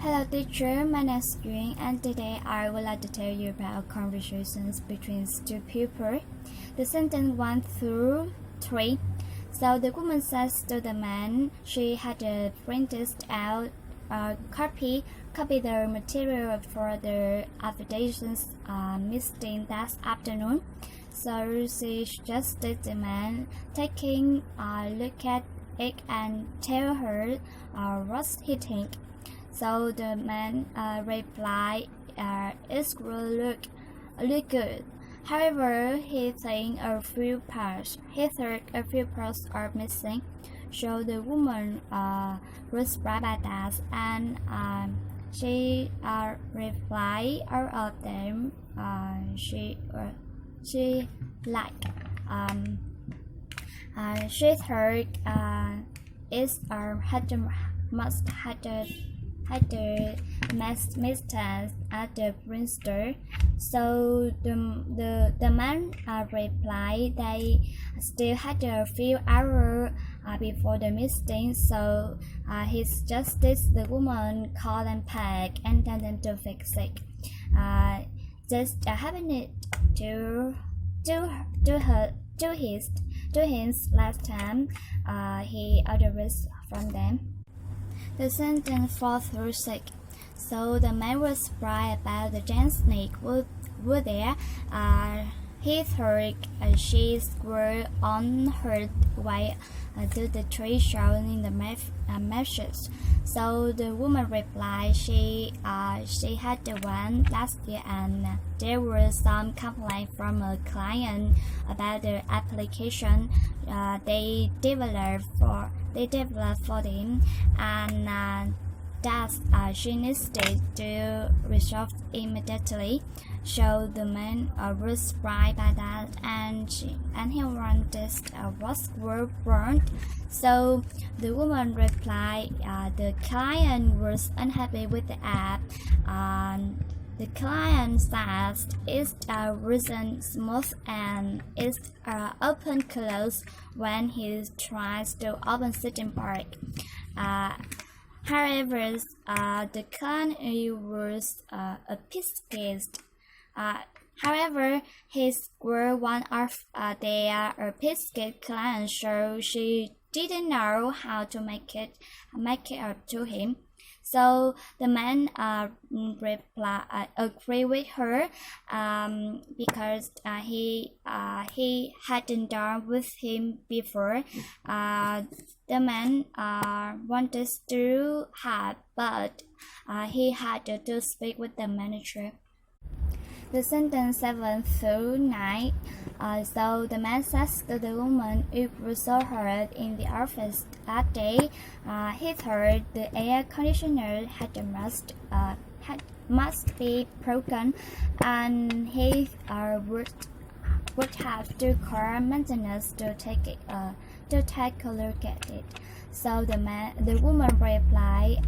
Hello teacher, my name is Gián and today I would like to tell you about conversations between two people. The sentence 1 through 3. So the woman says to the man she had printed out a copy the material for the invitations meeting that afternoon. So she suggested the man taking a look at it and tell her what he thinks. So the man replied, "It will look good." However, he thought a few parts are missing. So the woman was surprised by that, and she replied, "All of them she liked." She thought must have the mistake at the printer. So the man replied they still had a few hours before the meeting. So he suggested the woman call them back and tell them to fix it. Just happened to his last time he ordered from them. The sentence 4 through 6. So the man was surprised about the giant snake were there. He thought she were on her way to the tree shown in the message. So the woman replied she had the one last year and there was some complaint from a client about the application they developed for him, and that she needed to resolve immediately. So the man was surprised by that, and he wanted was burned. So the woman replied, the client was unhappy with the app. The client says it's wasn't smooth and it's open close when he tries to open certain part. However, the client was a biscuit. However, his were one of their biscuit clients, so she didn't know how to make it up to him. So the man agreed with her because he hadn't done with him before. The man wanted to have, but he had to speak with the manager. The sentence 7 through 9. So the man says to the woman it was so hot in the office that day. He thought the air conditioner must be broken, and he would have to call maintenance to take a look at it. So the woman replied,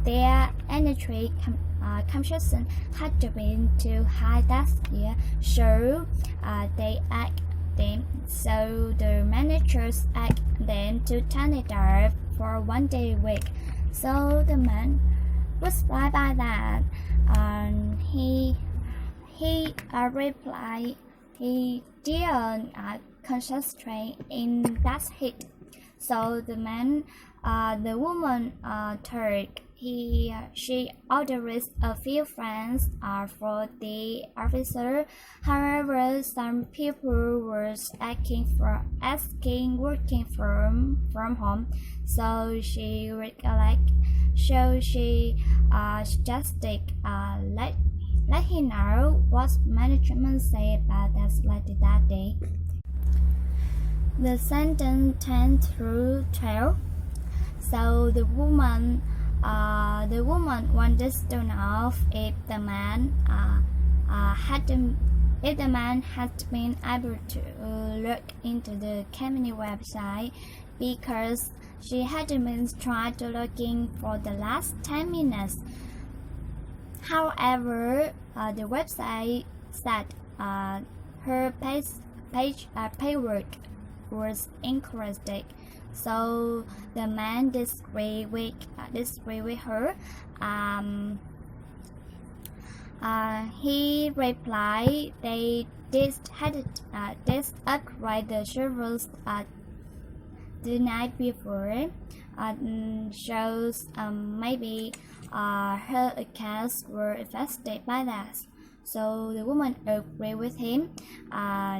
their energy consumption had been too high that year, so they asked them. So the managers asked them to turn it off for 1 day a week. So the man was surprised by that, and he replied he didn't concentrate in that heat. So the woman thought she ordered a few friends for the officer. However, some people were asking working from home. So she suggested let him know what management say about that day. The sentence 10 through 12. So the woman wanted to know if the man had been able to look into the company website because she had been trying to looking for the last 10 minutes. However, the website said her paperwork was incorrect. So the man disagreed with her. He replied they did upgrade the servers the night before. Shows maybe her accounts were affected by that. So the woman agreed with him.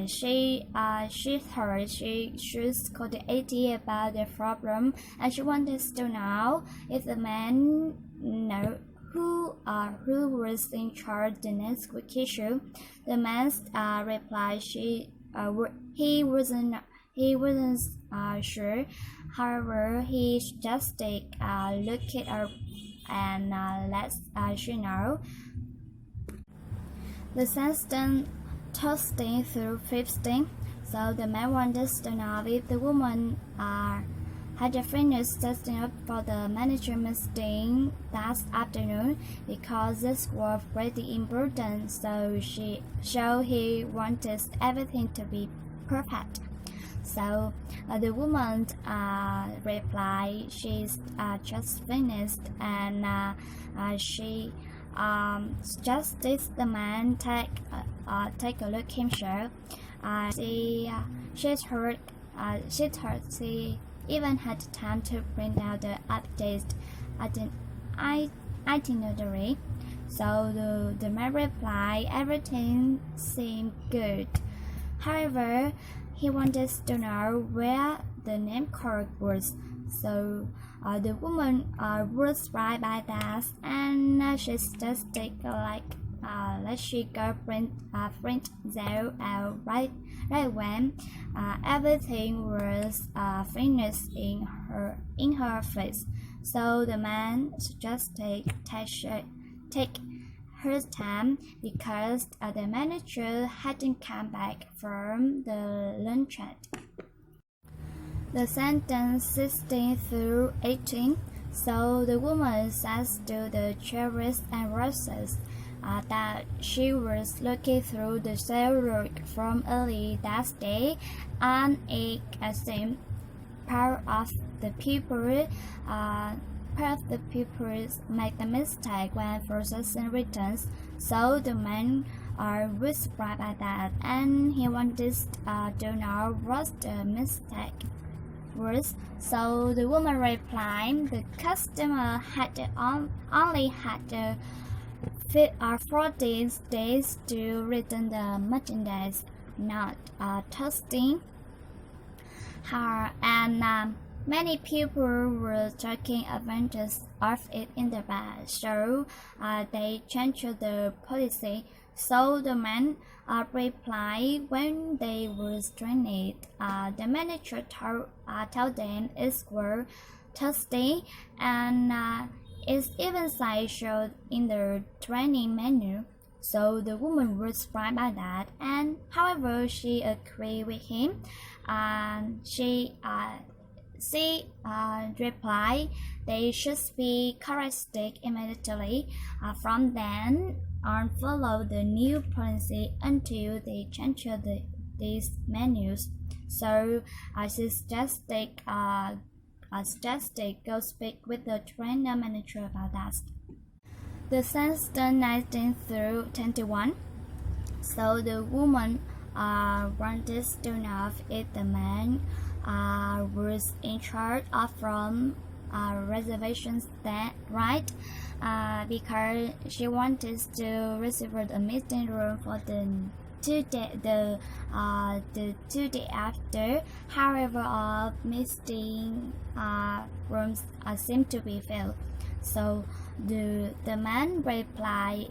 She thought she should call the AT about the problem, and she wanted to know if the man know who was in charge the next week issue. The man replied he wasn't sure. However, he suggested look it up and let she know. The sentence testing through 15, so the man wanted to know if the woman had finished testing up for the management meeting that afternoon, because this was pretty important, so he wanted everything to be perfect. So the woman replied she's just finished, and she suggested the man take a look himself. She thought she even had time to print out the updated itinerary. So the man replied everything seemed good. However, he wanted to know where the name card was. So the woman was right by that, and she suggested let she go print that out right when everything was finished in her face. So the man suggested take her time, because the manager hadn't come back from the luncheon. The sentence 16 through 18. So the woman says to the cherries and roses that she was looking through the sale log from early that day, and it seemed part of the people make the mistake when processing returns. So the man was surprised by that, and he wanted to know what the mistake was. So the woman replied the customer had only had 14 days to return the merchandise, not testing her, and many people were taking advantage of it in the past, so they changed the policy. So the man replied when they were trained, the manager told them it was Thursday, and it's even showed in the training menu. So the woman was surprised by that, and however she agreed with him, and she replied they should be corrected immediately. From then on, follow the new policy until they change these menus. So I suggested go speak with the trainer manager about that. The sentence 19 through 21. So the woman wanted to know if the man was in charge of from reservations right, because she wanted to reserve a meeting room for the 2 day after. However, all meeting rooms seem to be filled. So the man replied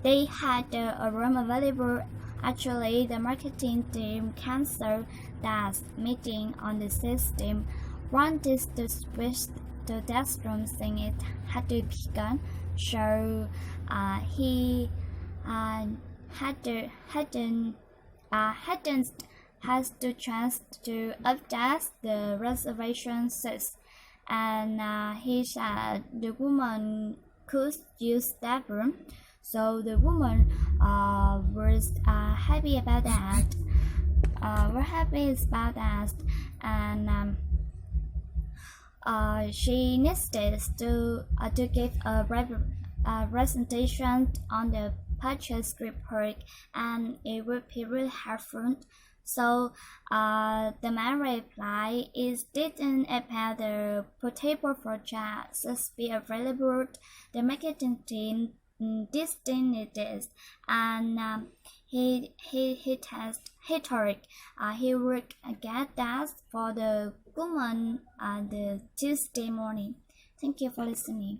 they had a room available. Actually, the marketing team canceled that meeting on the system, wanted to switch to that room saying it had to be gone. So he has the chance to update the reservation seats, and he said the woman could use that room. So the woman was happy about that. And she needed to give a presentation on the purchase report, and it would be really helpful. So the man replied, "It didn't appear the portable projects be available. The marketing team didn't this, and he thought he would get that for the woman the Tuesday morning." Thank you for listening.